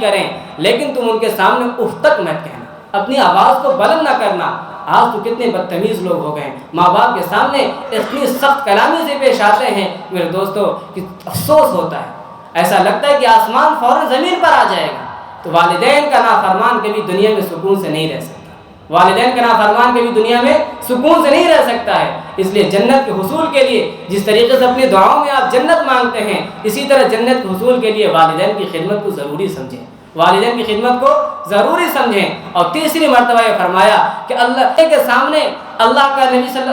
کریں لیکن تم ان کے سامنے اف تک مت کہنا، اپنی آواز کو بلند نہ کرنا۔ آج تو کتنے بدتمیز لوگ ہو گئے ہیں، ماں باپ کے سامنے اتنی سخت کلامی سے پیش آتے ہیں میرے دوستو کہ افسوس ہوتا ہے، ایسا لگتا ہے کہ آسمان فوراً زمین پر آ جائے گا۔ تو والدین کا نافرمان کبھی دنیا میں سکون سے نہیں رہ سکتا، والدین کا نافرمان کبھی دنیا میں سکون سے نہیں رہ سکتا ہے۔ اس لیے جنت کے حصول کے لیے جس طریقے سے اپنی دعاؤں میں آپ جنت مانگتے ہیں، اسی طرح جنت کے حصول کے لیے والدین کی خدمت کو ضروری سمجھیں، والدین کی خدمت کو ضروری سمجھیں۔ اور تیسری مرتبہ یہ فرمایا کہ اللہ کے سامنے اللہ کے نبی صلی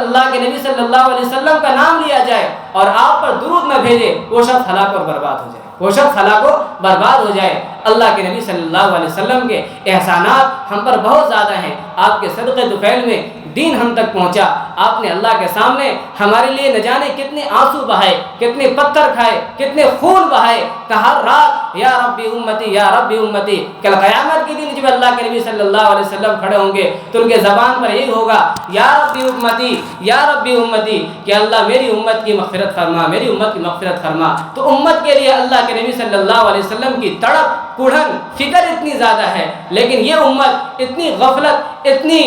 اللہ علیہ وسلم کا نام لیا جائے اور آپ پر درود نہ بھیجے، وہ شخص ہلاک اور برباد ہو جائے، وہ شخص ہلاک و برباد ہو جائے۔ اللہ کے نبی صلی اللہ علیہ وسلم کے احسانات ہم پر بہت زیادہ ہیں۔ آپ کے صدقے طفیل میں دین ہم تک پہنچا، آپ نے اللہ کے سامنے ہمارے لیے نہ جانے کتنے آنسو بہائے، کتنے پتھر کھائے، کتنے خون بہائے، کہ ہر رات یا ربی امتی یا ربی امتی۔ کل قیامت کے دن جب اللہ کے نبی صلی اللہ علیہ وسلم کھڑے ہوں گے تو ان کے زبان پر یہی ہوگا یا ربی امتی یا ربی امتی، کہ اللہ میری امت کی مغفرت فرما، میری امت کی مغفرت فرما۔ تو امت کے لیے اللہ کے نبی صلی اللہ علیہ وسلم کی تڑپ، کڑھن، فکر اتنی زیادہ ہے، لیکن یہ امت اتنی غفلت، اتنی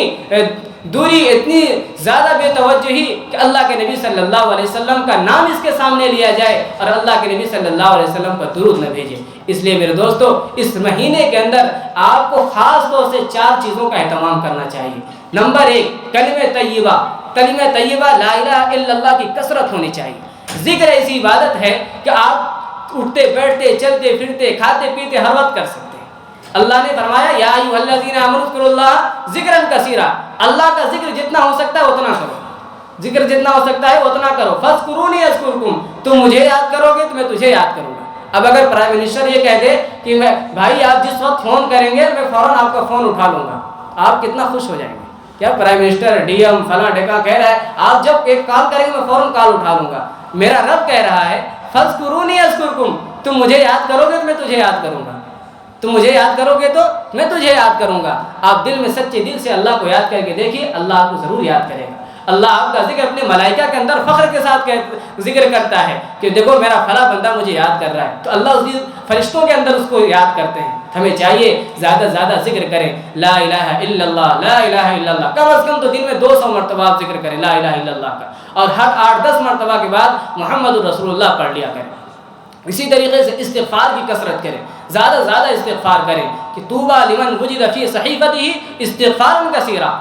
دوری، اتنی زیادہ بے توجہی کہ اللہ کے نبی صلی اللہ علیہ وسلم کا نام اس کے سامنے لیا جائے اور اللہ کے نبی صلی اللہ علیہ وسلم پر درود نہ بھیجے۔ اس لیے میرے دوستو اس مہینے کے اندر آپ کو خاص طور سے 4 چیزوں کا اہتمام کرنا چاہیے۔ نمبر 1، کلمہ طیبہ، کلمہ طیبہ لا الہ الا اللہ کی کثرت ہونی چاہیے۔ ذکر ایسی عبادت ہے کہ آپ اٹھتے بیٹھتے چلتے پھرتے کھاتے پیتے ہر وقت کر سکتے ہیں۔ اللہ نے فرمایا یا ایھا الذین آمنوا اذکروا اللہ ذکرا کثیرا، اللہ کا ذکر جتنا ہو سکتا ہے اتنا کرو، ذکر جتنا ہو سکتا ہے اتنا کرو۔ فاذکرونی اذکرکم، تم مجھے یاد کرو گے تو میں تجھے یاد کروں گا۔ اب اگر پرائم منسٹر یہ کہہ دے کہ میں بھائی آپ جس وقت فون کریں گے میں فوراً آپ کا فون اٹھا لوں گا، آپ کتنا خوش ہو جائیں گے؟ کیا پرائم منسٹر ڈی ایم فلاں ڈھکا کہہ رہا ہے آپ جب ایک کال کریں گے میں فوراً کال اٹھا لوں گا؟ میرا رب کہہ رہا ہے فاذکرونی اذکرکم، تم مجھے یاد کرو گے تو میں تجھے یاد کروں گا، تم مجھے یاد کرو گے تو میں تجھے یاد کروں گا۔ آپ دل میں سچے دل سے اللہ کو یاد کر کے دیکھیے، اللہ آپ کو ضرور یاد کرے گا۔ اللہ آپ کا ذکر اپنے ملائکہ کے اندر فخر کے ساتھ ذکر کرتا ہے کہ دیکھو میرا فلاں بندہ مجھے یاد کر رہا ہے، تو اللہ اس فرشتوں کے اندر اس کو یاد کرتے ہیں۔ ہمیں چاہیے زیادہ سے زیادہ ذکر کریں لا الہ الا اللہ، لا الہ الا اللہ، کم از کم تو دن میں 200 مرتبہ آپ ذکر کریں لا الہ الا اللہ کا، اور ہر 8-10 مرتبہ کے بعد محمد الرسول اللہ پڑھ لیا کریں۔ اسی طریقے سے استغفار کی کثرت کریں، زیادہ سے زیادہ استغفار کریں کہ طوبیٰ لمن وجد فی صحیفتہ استغفارا کثیرا،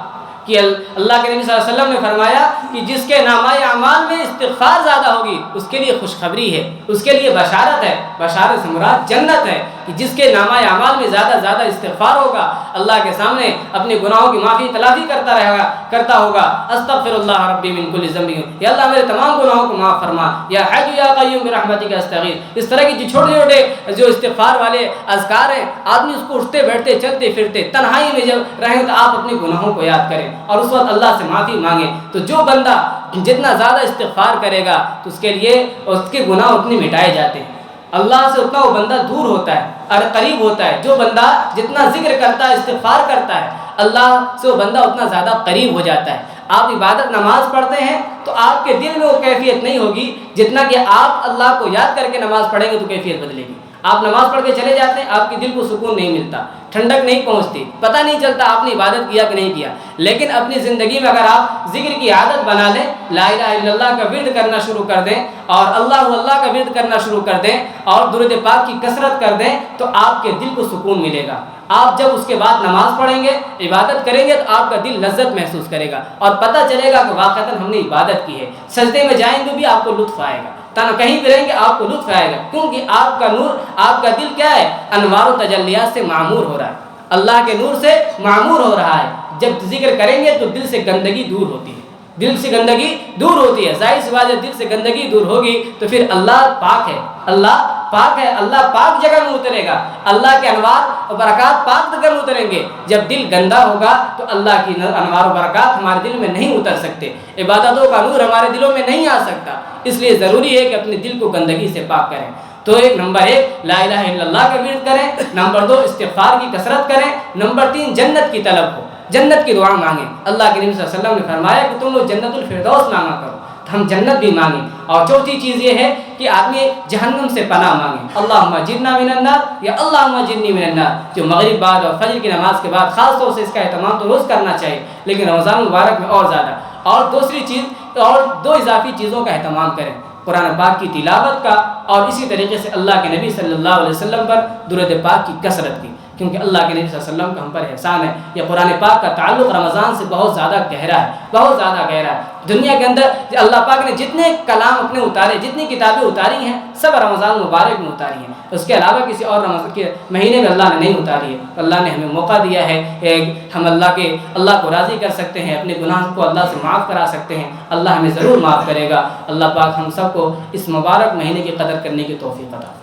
کہ اللہ کے نبی صلی اللہ علیہ وسلم نے فرمایا کہ جس کے نامہ اعمال میں استغفار زیادہ ہوگی اس کے لیے خوشخبری ہے، اس کے لیے بشارت ہے، بشارت سے مراد جنت ہے، کہ جس کے نامہ اعمال میں زیادہ زیادہ استغفار ہوگا، اللہ کے سامنے اپنے گناہوں کی معافی تلافی کرتا ہوگا، استغفر اللہ ربی من کل ذنب، یا اللہ میرے تمام گناہوں کو معاف فرما، یا حی یا قیوم برحمتک استغیث۔ اس طرح کی جو چھوٹے چھوٹے جو استغفار والے اذکار ہیں، آدمی اس کو اٹھتے بیٹھتے چلتے پھرتے تنہائی میں جب رہیں تو آپ اپنے گناہوں کو یاد کریں اور اس وقت اللہ سے معافی مانگیں۔ تو جو بندہ جتنا زیادہ استغفار کرے گا تو اس کے لیے اس کے گناہ اتنے مٹائے جاتے ہیں، اللہ سے اتنا وہ بندہ دور ہوتا ہے اور قریب ہوتا ہے۔ جو بندہ جتنا ذکر کرتا ہے، استغفار کرتا ہے، اللہ سے وہ بندہ اتنا زیادہ قریب ہو جاتا ہے۔ آپ عبادت نماز پڑھتے ہیں تو آپ کے دل میں وہ کیفیت نہیں ہوگی جتنا کہ آپ اللہ کو یاد کر کے نماز پڑھیں گے تو کیفیت بدلے گی۔ آپ نماز پڑھ کے چلے جاتے ہیں، آپ کے دل کو سکون نہیں ملتا، ٹھنڈک نہیں پہنچتی، پتہ نہیں چلتا آپ نے عبادت کیا کہ نہیں کیا۔ لیکن اپنی زندگی میں اگر آپ ذکر کی عادت بنا لیں، لا الہ الا اللہ کا ورد کرنا شروع کر دیں اور اللہ کا ورد کرنا شروع کر دیں اور درود پاک کی کثرت کر دیں تو آپ کے دل کو سکون ملے گا۔ آپ جب اس کے بعد نماز پڑھیں گے، عبادت کریں گے تو آپ کا دل لذت محسوس کرے گا اور پتہ چلے گا کہ واقعتاً ہم نے عبادت کی ہے۔ سجدے میں جائیں گے بھی آپ کو لطف آئے گا، کہیں بھی رہیں گے آپ کو لطف آئے گا، کیونکہ آپ کا نور، آپ کا دل کیا ہے؟ انوار و تجلیات سے معمور ہو رہا ہے، اللہ کے نور سے معمور ہو رہا ہے۔ جب ذکر کریں گے تو دل سے گندگی دور ہوتی ہے، دل سے گندگی دور ہوتی ہے۔ ظاہر سی بات ہے، دل سے گندگی دور ہوگی تو پھر اللہ پاک ہے، اللہ پاک ہے، اللہ پاک جگہ میں اترے گا، اللہ کے انوار و برکات پاک جگہ میں اتریں گے۔ جب دل گندا ہوگا تو اللہ کی انوار و برکات ہمارے دل میں نہیں اتر سکتے، عبادتوں کا نور ہمارے دلوں میں نہیں آ سکتا۔ اس لیے ضروری ہے کہ اپنے دل کو گندگی سے پاک کریں۔ تو نمبر 1 لا الہ الا اللہ کا ورد کریں، نمبر 2 استغفار کی کثرت کریں، نمبر 3 جنت کی طلب ہو، جنت کی دعا مانگیں۔ اللہ کے نبی صلی اللہ علیہ وسلم نے فرمایا کہ تم لوگ جنت الفردوس مانگا کرو۔ ہم جنت بھی مانگیں. اور چوتھی چیز یہ ہے کہ آدمی جہنم سے پناہ مانگے. اللہم اجرنا من النار یا اللہم اجرنی من النار. جو مغرب بعد اور فجر کی نماز کے بعد خاص طور سے اس کا اہتمام تو روز کرنا چاہیے، لیکن رمضان المبارک میں اور زیادہ. اور دوسری چیز، اور 2 اضافی چیزوں کا اہتمام کریں، قرآن پاک کی تلاوت کا، اور اسی طریقے سے اللہ کے نبی صلی اللہ علیہ وسلم پر درود پاک کی کثرت کی، کیونکہ اللہ کے نبی صلی اللہ علیہ وسلم کا ہم پر احسان ہے. یہ قرآن پاک کا تعلق رمضان سے بہت زیادہ گہرا ہے، بہت زیادہ گہرا ہے. دنیا کے اندر اللہ پاک نے جتنے کلام اپنے اتارے، جتنی کتابیں اتاری ہیں، سب رمضان مبارک میں اتاری ہیں. اس کے علاوہ کسی اور رمضان کے مہینے میں اللہ نے نہیں اتاری ہے. اللہ نے ہمیں موقع دیا ہے، ہم اللہ کو راضی کر سکتے ہیں، اپنے گناہ کو اللہ سے معاف کرا سکتے ہیں. اللہ ہمیں ضرور معاف کرے گا. اللہ پاک ہم سب کو اس مبارک مہینے کی قدر کرنے کی توفیق عطا فرمائے.